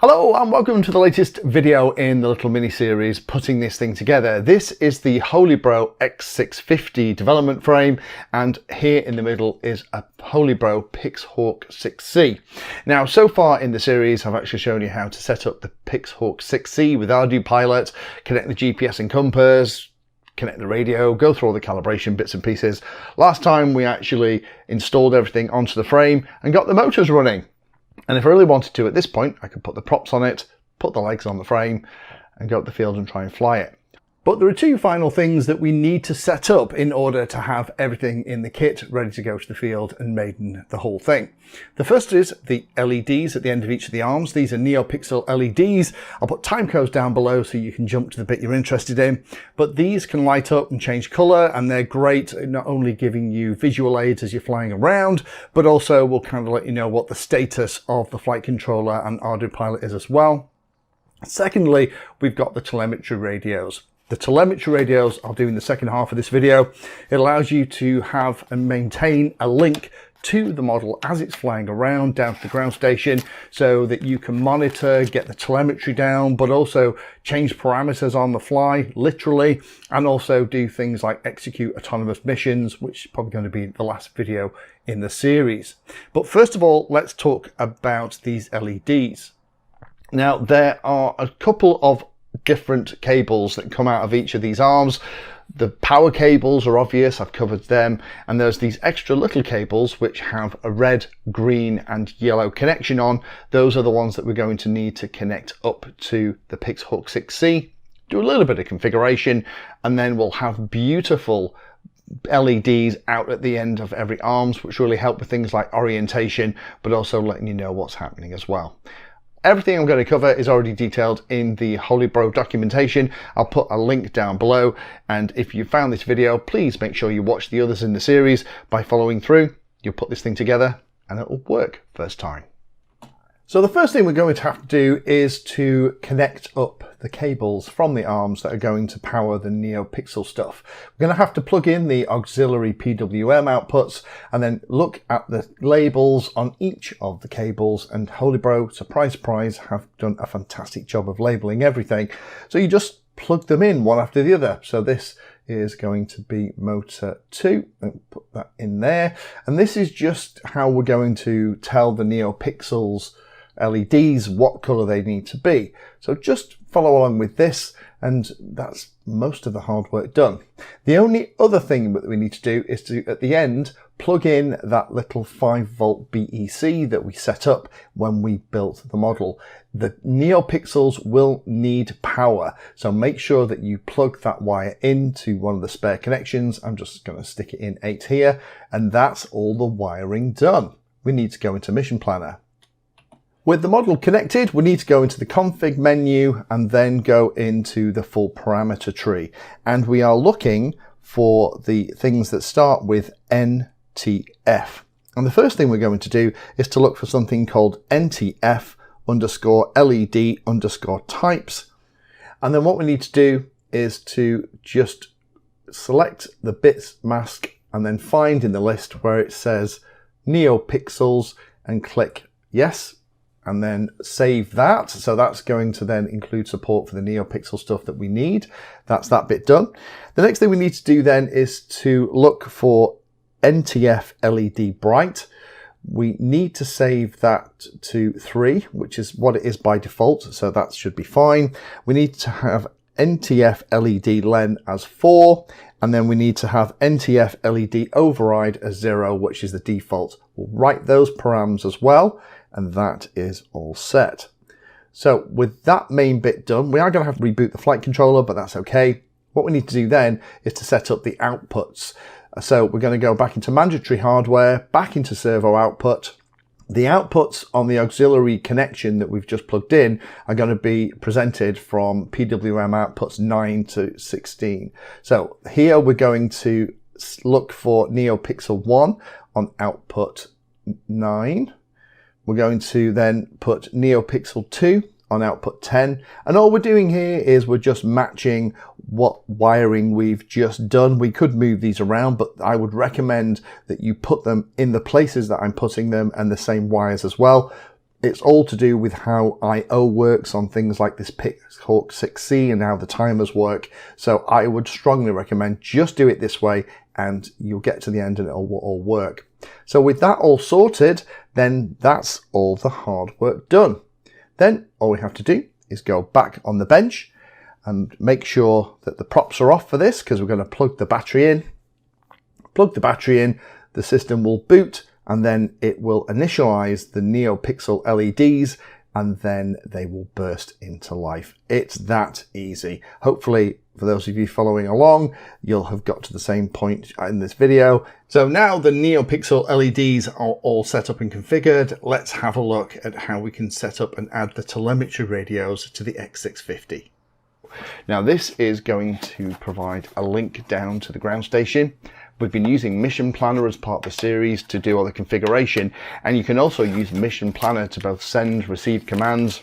Hello and welcome to the latest video in the little mini series putting this thing together. This is the HolyBro X650 development frame, and here in the middle is a HolyBro Pixhawk Sik3. Now, so far in the series I've actually shown you how to set up the Pixhawk Sik3 with Ardupilot, connect the GPS and compass, connect the radio, go through all the calibration bits and pieces. Last time we actually installed everything onto the frame and got the motors running. And if I really wanted to at this point, I could put the props on it, put the legs on the frame and go up the field and try and fly it. But there are two final things that we need to set up in order to have everything in the kit ready to go to the field and maiden the whole thing. The first is the LEDs at the end of each of the arms. These are NEOPixel LEDs. I'll put time codes down below so you can jump to the bit you're interested in. But these can light up and change colour, and they're great at not only giving you visual aids as you're flying around, but also will kind of let you know what the status of the flight controller and Ardupilot is as well. Secondly, we've got the telemetry radios. The telemetry radios I'll do in the second half of this video. It allows you to have and maintain a link to the model as it's flying around down to the ground station so that you can monitor, get the telemetry down, but also change parameters on the fly, literally, and also do things like execute autonomous missions, which is probably going to be the last video in the series. But first of all, let's talk about these LEDs. Now, there are a couple of different cables that come out of each of these arms. The power cables are obvious, I've covered them, and there's these extra little cables which have a red, green and yellow connection on. Those are the ones that we're going to need to connect up to the Pixhawk Sik3, do a little bit of configuration, and then we'll have beautiful LEDs out at the end of every arms, which really help with things like orientation, but also letting you know what's happening as well. Everything I'm going to cover is already detailed in the HolyBro documentation. I'll put a link down below, and if you found this video, please make sure you watch the others in the series. By following through, you'll put this thing together and it will work first time. So the first thing we're going to have to do is to connect up the cables from the arms that are going to power the NEOPixel stuff. We're going to have to plug in the auxiliary PWM outputs and then look at the labels on each of the cables, and HolyBro, surprise surprise, have done a fantastic job of labeling everything. So you just plug them in one after the other. So this is going to be motor 2, and put that in there. And this is just how we're going to tell the NEOPixels LEDs what colour they need to be. So just follow along with this, and that's most of the hard work done. The only other thing that we need to do is to, at the end, plug in that little 5-volt BEC that we set up when we built the model. The NEOPixels will need power, so make sure that you plug that wire into one of the spare connections. I'm just going to stick it in 8 here, and that's all the wiring done. We need to go into Mission Planner. With the model connected, we need to go into the config menu and then go into the full parameter tree. And we are looking for the things that start with NTF. And the first thing we're going to do is to look for something called NTF underscore LED underscore types. And then what we need to do is to just select the bits mask and then find in the list where it says NEOPixels and click yes. And then save that. So that's going to then include support for the NEOPixel stuff that we need. That's that bit done. The next thing we need to do then is to look for NTF LED bright. We need to save that to 3, which is what it is by default. So that should be fine. We need to have NTF LED len as 4. And then we need to have NTF LED override as 0, which is the default. We'll write those params as well. And that is all set. So with that main bit done, we are going to have to reboot the flight controller, but that's okay. What we need to do then is to set up the outputs. So we're going to go back into mandatory hardware, back into servo output. The outputs on the auxiliary connection that we've just plugged in are going to be presented from PWM outputs 9 to 16. So here we're going to look for NEOPixel 1 on output 9. We're going to then put NEOPixel 2 on output 10. And all we're doing here is we're just matching what wiring we've just done. We could move these around, but I would recommend that you put them in the places that I'm putting them and the same wires as well. It's all to do with how I/O works on things like this Pixhawk 6C and how the timers work. So I would strongly recommend just do it this way and you'll get to the end and it'll all work. So with that all sorted, then that's all the hard work done. Then all we have to do is go back on the bench and make sure that the props are off for this, because we're going to plug the battery in. Plug the battery in, the system will boot, and then it will initialize the NEOPixel LEDs, and then they will burst into life. It's that easy. Hopefully, for those of you following along, you'll have got to the same point in this video. So now the NEOPixel LEDs are all set up and configured. Let's have a look at how we can set up and add the telemetry radios to the X650. Now this is going to provide a link down to the ground station. We've been using Mission Planner as part of the series to do all the configuration, and you can also use Mission Planner to both send, receive commands,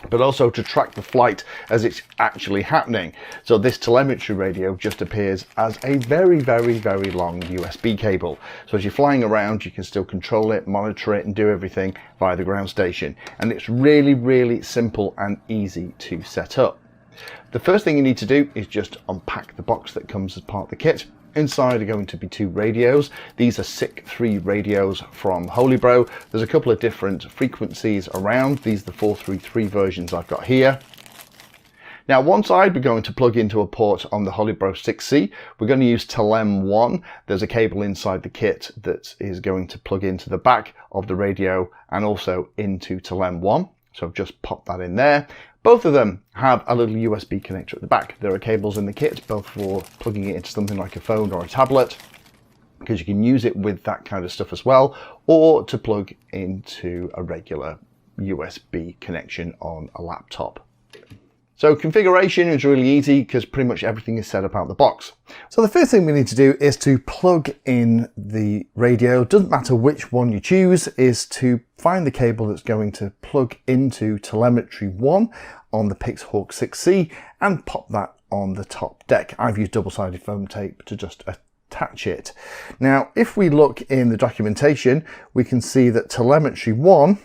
but also to track the flight as it's actually happening. So this telemetry radio just appears as a very, very, very long USB cable. So as you're flying around, you can still control it, monitor it, and do everything via the ground station. And it's really, really simple and easy to set up. The first thing you need to do is just unpack the box that comes as part of the kit. Inside are going to be two radios. These are Sik3 radios from HolyBro. There's a couple of different frequencies around. These are the 433 versions I've got here. Now one side we're going to plug into a port on the HolyBro Sik3. We're going to use Telem1. There's a cable inside the kit that is going to plug into the back of the radio and also into Telem1. So I've just popped that in there. Both of them have a little USB connector at the back. There are cables in the kit, both for plugging it into something like a phone or a tablet, because you can use it with that kind of stuff as well, or to plug into a regular USB connection on a laptop. So configuration is really easy because pretty much everything is set up out of the box. So the first thing we need to do is to plug in the radio. Doesn't matter which one you choose, is to find the cable that's going to plug into Telemetry 1 on the Pixhawk 6C and pop that on the top deck. I've used double-sided foam tape to just attach it. Now, if we look in the documentation, we can see that Telemetry 1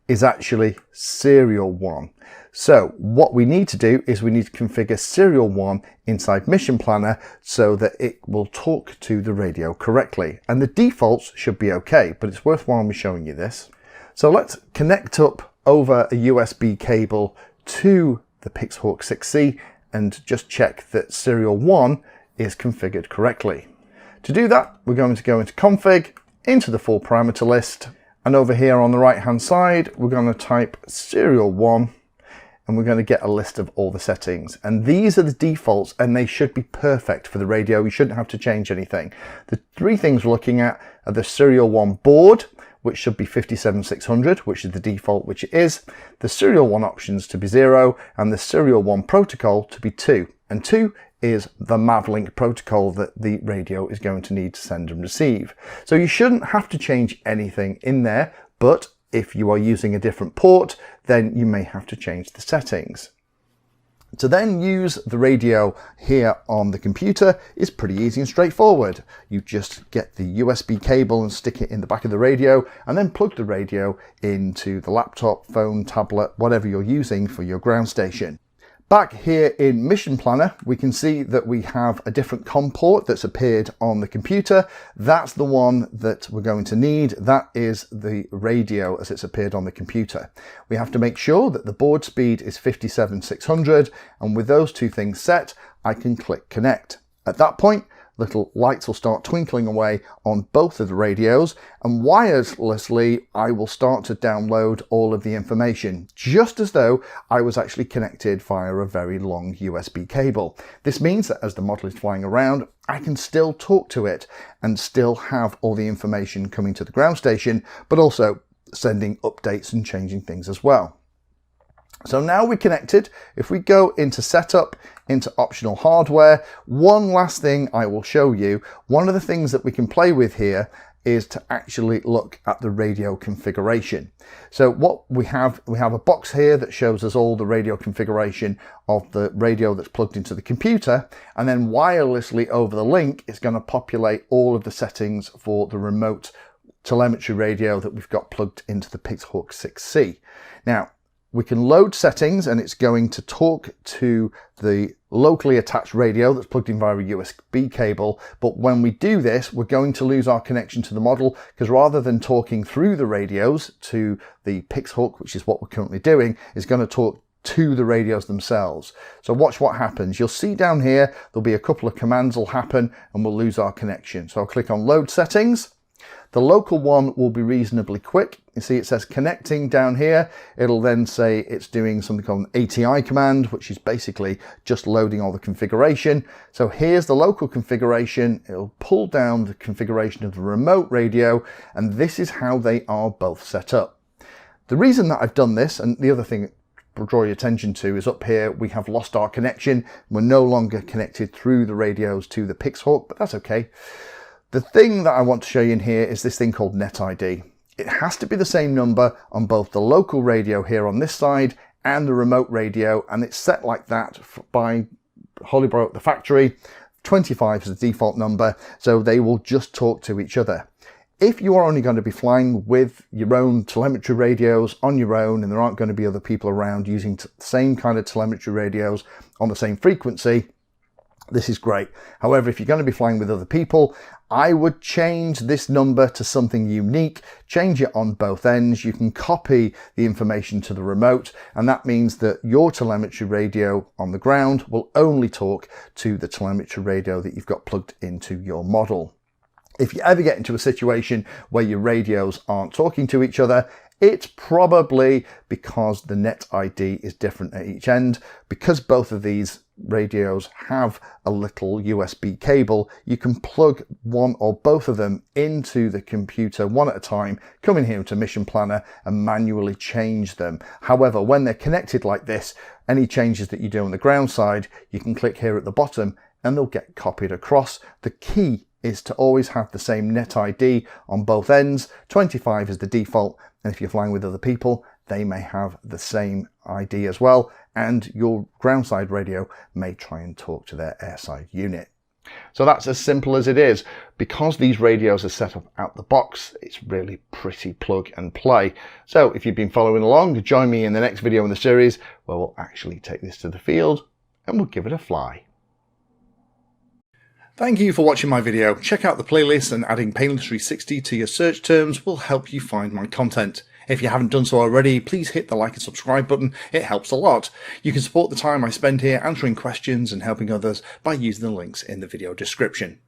is actually serial 1. So what we need to do is we need to configure serial 1 inside Mission Planner so that it will talk to the radio correctly. And the defaults should be okay, but it's worthwhile me showing you this. So let's connect up over a USB cable to the Pixhawk 6C and just check that serial 1 is configured correctly. To do that, we're going to go into Config, into the full parameter list, and over here on the right hand side, we're going to type serial 1. And we're going to get a list of all the settings. And these are the defaults and they should be perfect for the radio. You shouldn't have to change anything. The three things we're looking at are the serial 1 baud, which should be 57600, which is the default, which it is. The serial 1 options to be 0 and the serial 1 protocol to be 2. And 2 is the Mavlink protocol that the radio is going to need to send and receive. So you shouldn't have to change anything in there, but if you are using a different port, then you may have to change the settings. To then use the radio here on the computer is pretty easy and straightforward. You just get the USB cable and stick it in the back of the radio and then plug the radio into the laptop, phone, tablet, whatever you're using for your ground station. Back here in Mission Planner, we can see that we have a different COM port that's appeared on the computer. That's the one that we're going to need. That is the radio as it's appeared on the computer. We have to make sure that the baud speed is 57600, and with those two things set, I can click connect. At that point, little lights will start twinkling away on both of the radios, and wirelessly I will start to download all of the information, just as though I was actually connected via a very long USB cable. This means that as the model is flying around, I can still talk to it and still have all the information coming to the ground station, but also sending updates and changing things as well. So now we're connected. If we go into setup, into optional hardware, one last thing I will show you. One of the things that we can play with here is to actually look at the radio configuration. So what we have a box here that shows us all the radio configuration of the radio that's plugged into the computer, and then wirelessly over the link, it's going to populate all of the settings for the remote telemetry radio that we've got plugged into the Pixelhawk 6C. Now, we can load settings and it's going to talk to the locally attached radio that's plugged in via a USB cable. But when we do this, we're going to lose our connection to the model, because rather than talking through the radios to the Pixelhawk, which is what we're currently doing, it's going to talk to the radios themselves. So watch what happens. You'll see down here, there'll be a couple of commands will happen and we'll lose our connection. So I'll click on load settings. The local one will be reasonably quick. You see it says connecting down here. It'll then say it's doing something called an ATI command, which is basically just loading all the configuration. So here's the local configuration. It'll pull down the configuration of the remote radio, and this is how they are both set up. The reason that I've done this, and the other thing to draw your attention to, is up here we have lost our connection. We're no longer connected through the radios to the Pixelhawk, but that's okay. The thing that I want to show you in here is this thing called net ID. It has to be the same number on both the local radio here on this side and the remote radio, and it's set like that by HolyBro at the factory. 25 is the default number, so they will just talk to each other. If you are only going to be flying with your own telemetry radios on your own, and there aren't going to be other people around using the same kind of telemetry radios on the same frequency, this is great. However, if you're going to be flying with other people, I would change this number to something unique, change it on both ends. You can copy the information to the remote, and that means that your telemetry radio on the ground will only talk to the telemetry radio that you've got plugged into your model. If you ever get into a situation where your radios aren't talking to each other, it's probably because the net ID is different at each end. Because both of these radios have a little USB cable, you can plug one or both of them into the computer one at a time, come in here to Mission Planner and manually change them. However, when they're connected like this, any changes that you do on the ground side, you can click here at the bottom and they'll get copied across. The key is to always have the same net ID on both ends. 25 is the default, and if you're flying with other people, they may have the same ID as well, and your ground side radio may try and talk to their airside unit. So that's as simple as it is. Because these radios are set up out the box, it's really pretty plug and play. So if you've been following along, join me in the next video in the series where we'll actually take this to the field and we'll give it a fly. Thank you for watching my video. Check out the playlist, and adding Pedantry 60 to your search terms will help you find my content. If you haven't done so already, please hit the like and subscribe button. It helps a lot. You can support the time I spend here answering questions and helping others by using the links in the video description.